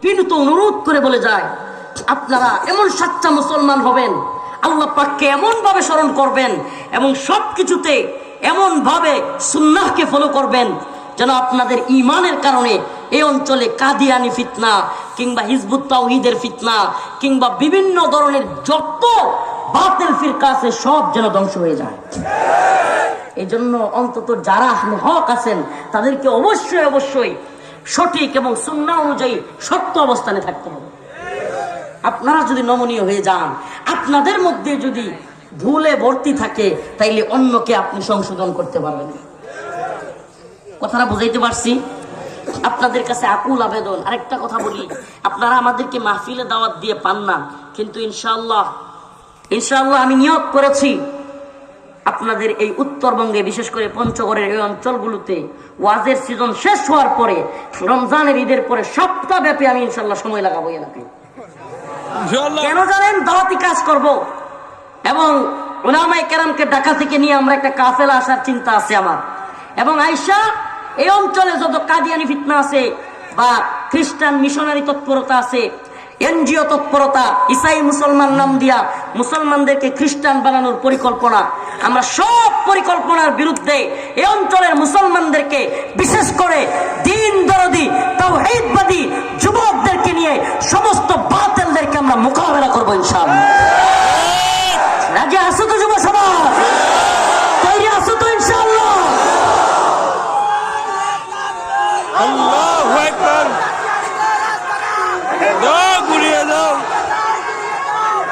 বিনীত অনুরোধ করে বলে যায়, আপনারা এমন সাচ্চা মুসলমান হবেন, আল্লাহ পাককে এমন ভাবে স্মরণ করবেন এবং সবকিছুতে এমন ভাবে সুন্নাহকে ফলো করবেন যেন আপনাদের ঈমানের কারণে এই অঞ্চলে কাদিয়ানি ফিতনা কিংবা হিজবুত তাওহীদের ফিতনা কিংবা বিভিন্ন ধরনের যত বাতিল ফিরকা আছে সব যেন ধ্বংস হয়ে যায়। এই জন্য অন্তত যারা আহলে হক আছেন তাদেরকে অবশ্যই অবশ্যই সঠিক এবং সুন্নাহ অনুযায়ী সত্য অবস্থানে থাকতে হবে। আপনারা যদি নমনীয় হয়ে যান, আপনাদের মধ্যে যদি ভুলে ভর্তি থাকে, তাইলে অন্যকে আপনি সংশোধন করতে পারবেন। কথাটা বুঝাইতে পারছি? আপনাদের কাছে আকুল আবেদন, আরেকটা কথা বলি, আপনারা আমাদেরকে মাহফিলে দাওয়াত দিয়ে পান না, কিন্তু ইনশাআল্লাহ আমি নিয়ত করেছি আপনাদের এই উত্তরবঙ্গে বিশেষ করে পঞ্চগড়ের এই অঞ্চলগুলোতে ওয়াজের সিজন শেষ হওয়ার পরে রমজানের ঈদের পরে সপ্তাহব্যাপী আমি ইনশাআল্লাহ সময় লাগাবো এলাকায়। কেন জানেন? দাওয়াতি কাজ করব এবং উলামায়ে কেরামকে ঢাকা থেকে নিয়ে আমরা একটা কাফেলা আসার চিন্তা আছে আমার। এবং আয়েশা এই অঞ্চলে যত কাদিয়ানি ফিতনা আছে বা খ্রিস্টান মিশনারি তৎপরতা আছে, এনজিও তৎপরতা, ইসাই মুসলমান নাম দিয়া মুসলমানদেরকে খ্রিস্টান বানানোর পরিকল্পনা, আমরা সব পরিকল্পনার বিরুদ্ধে এই অঞ্চলের মুসলমানদেরকে বিশেষ করে দ্বীন দরদি তাওহীদবাদী যুবকদেরকে নিয়ে সমস্ত বাতিলদেরকে আমরা মোকাবেলা করবো ইনশাআল্লাহ। রাজি আছো তো যুব সমাজ? তৈরি আছো তো ইনশাআল্লাহ? আল্লাহু আকবার। দাও গুলিয়ে দাও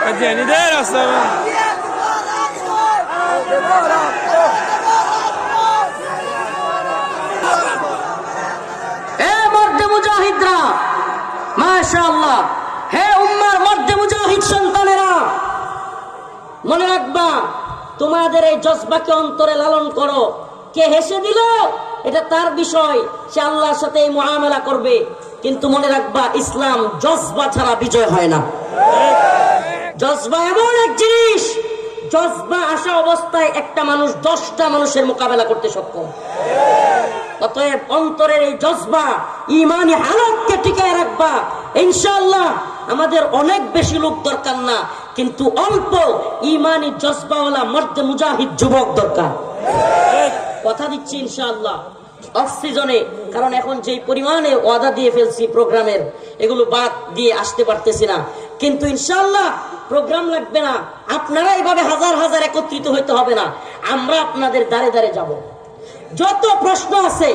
কাদিয়ানীদের আসসালাম। হে মর্দে মুজাহিদরা, মাশাআল্লাহ, হে উম্মার মর্দে মুজাহিদ সন্তানেরা, মনে রাখবা তোমাদের এই জজবাকে অন্তরে লালন করো। কে হেসে দিল এটা তার বিষয়, সে আল্লাহর সাথে এই মুআমালা করবে, কিন্তু মনে রাখবা ইসলাম জজবা ছাড়া বিজয় হয় না। জজবা এমন এক জিনিস, জজবা আসা অবস্থায় একটা মানুষ 10টা মানুষের মোকাবেলা করতে সক্ষম। অতএব অন্তরের এই জজবা ঈমানি হালতকে টিকায় রাখবা। ইনশাআল্লাহ আমাদের অনেক বেশি লোক দরকার না, কিন্তু অল্প ঈমানি জজবাওয়ালা মর্দে মুজাহিদ যুবক দরকার। কথা দিচ্ছি ইনশাআল্লাহ অফ সিজনে, কারণ এখন যেই পরিমাণে ওয়াদা দিয়ে ফেলছি প্রোগ্রামের, এগুলো বাদ দিয়ে আসতে পারতেছি না, কিন্তু ইনশাআল্লাহ প্রোগ্রাম লাগবে না, আপনারা এইভাবে হাজার হাজার একত্রিত হইতে হবে না, আমরা আপনাদের দ্বারে দ্বারে যাব। যত প্রশ্ন আছে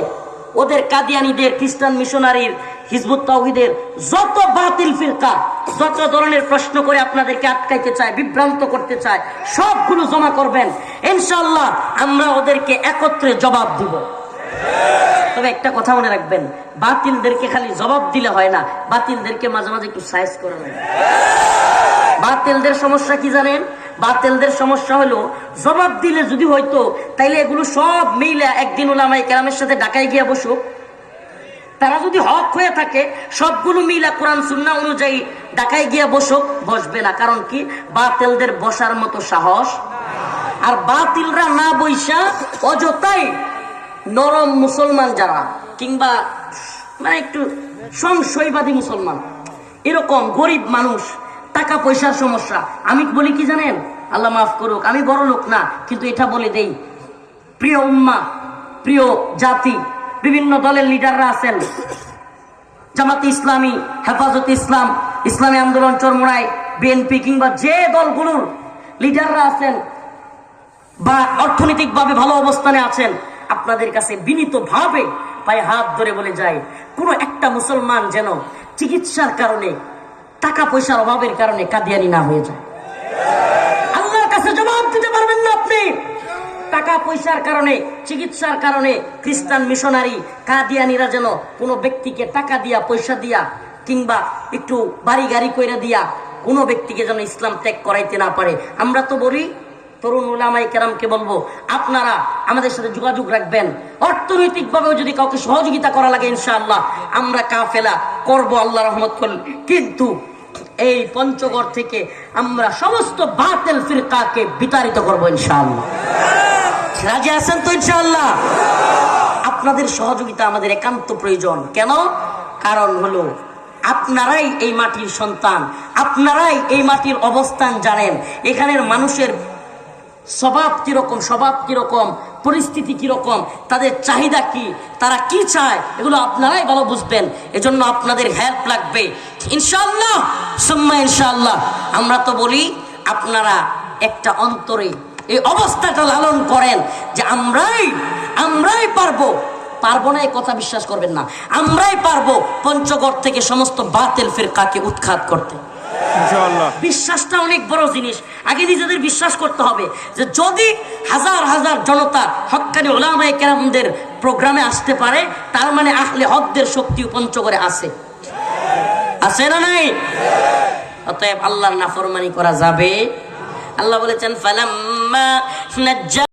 ওদের কাদিয়ানীদের, খ্রিস্টান মিশনারির, হিজবুত তাওহীদের যত বাতিল ফিরকা যত ধরনের প্রশ্ন করে আপনাদেরকে আটকাইতে চায়, বিভ্রান্ত করতে চায়, সবগুলো জমা করবেন। ইনশাআল্লাহ আমরা ওদেরকে একত্রে জবাব দিব। তবে একটা কথা মনে রাখবেন, বাতিলদেরকে খালি জবাব দিলে হয় না, বাতিলদেরকে মাঝে মাঝে একটু সাইজ করে নেয়। বাতিলদের সমস্যা কি জানেন? বাতিলদের সমস্যা হলো জবাব দিলে যদি হয়তো, তাইলে এগুলো সব মিলে একদিন উলামায়ে কেরামের সাথে ঢাকায় গিয়ে বসুক। তারা যদি হক হয়ে থাকে সবগুলো মিলা কোরআন সুন্নাহ অনুযায়ী ঢাকায় গিয়ে বসুক, বসবে না। কারণ কি? বাতিলদের বসার মতো সাহস। আর বাতিলরা না বইসা অযথাই নরম মুসলমান যারা কিংবা মানে একটু সংশয়বাদী মুসলমান, এরকম গরিব মানুষ, টাকা পয়সার সমস্যা, আমি বলি কি জানেন, আল্লাহ মাফ করুক, আমি বড় লোক না, কিন্তু এটা বলে দেই, প্রিয় উম্মাহ, প্রিয় জাতি, বিভিন্ন দলের লিডাররা আছেন, জামাতে ইসলামী, হেফাজতে ইসলাম, ইসলামী আন্দোলন চরমোনাই, বিএনপি কিংবা যে দলগুলোর লিডাররা আছেন বা অর্থনৈতিকভাবে ভালো অবস্থানে আছেন, আপনাদের কাছে বিনীতভাবে পায়ে হাত ধরে বলে যায়, কোন একটা মুসলমান যেন চিকিৎসার কারণে, টাকা পয়সার অভাবের কারণে কাদিয়ানি না হয়ে যায়। আল্লাহর কাছে জবাব দিতে পারবেন না আপনি। টাকা পয়সার কারণে, চিকিৎসার কারণে খ্রিস্টান মিশনারি কাদিয়ানিরা যেন কোনো ব্যক্তিকে টাকা দিয়া, পয়সা দিয়া কিংবা একটু বাড়ি গাড়ি কইরা দিয়া কোনো ব্যক্তিকে যেন ইসলাম ত্যাগ করাইতে না পারে। আমরা তো বলি তরুণ উলামায়ে কেরামকে বলবো, আপনারা আমাদের সাথে যোগাযোগ রাখবেন, অর্থনৈতিক ভাবেও যদি কাউকে সহযোগিতা করা লাগে ইনশাআল্লাহ আমরা কাফেলা করব আল্লাহ রহমত করলে। কিন্তু এই পঞ্চগড় থেকে আমরা সমস্ত বাতিল ফিরকাকে বিতাড়িত করবো ইনশাআল্লাহ। রাজি আছেন তো ইনশাআল্লাহ? আপনাদের সহযোগিতা আমাদের একান্ত প্রয়োজন। কেন? কারণ হলো আপনারাই এই মাটির সন্তান, আপনারাই এই মাটির অবস্থান জানেন, এখানের মানুষের স্বভাব কিরকম, পরিস্থিতি কিরকম, তাদের চাহিদা কি, তারা কি চায়, এগুলো আপনারাই ভালো বুঝবেন। এজন্য আপনাদের হেল্প লাগবে ইনশাআল্লাহ, সুম্মা ইনশাআল্লাহ। আমরা তো বলি আপনারা একটা অন্তরে এই অবস্থাটা লালন করেন যে আমরাই পারবো না, এই কথা বিশ্বাস করবেন না। আমরাই পারবো পঞ্চগড় থেকে সমস্ত বাতিল ফিরকাকে উৎখাত করতে। ইনশাআল্লাহ। বিশ্বাসটা অনেক বড় জিনিস। আগে নিজেদের বিশ্বাস করতে হবে যে যদি হাজার হাজার জনতা হক্কানি উলামায়ে কেরামদের প্রোগ্রামে আসতে পারে, তার মানে আহলে হকদের শক্তি পঞ্চগড়ে আছে না নাই? অতএব আল্লাহর নাফরমানি করা যাবে। আল্লাহ বলেছেন ফালাম্মা নাজ্জা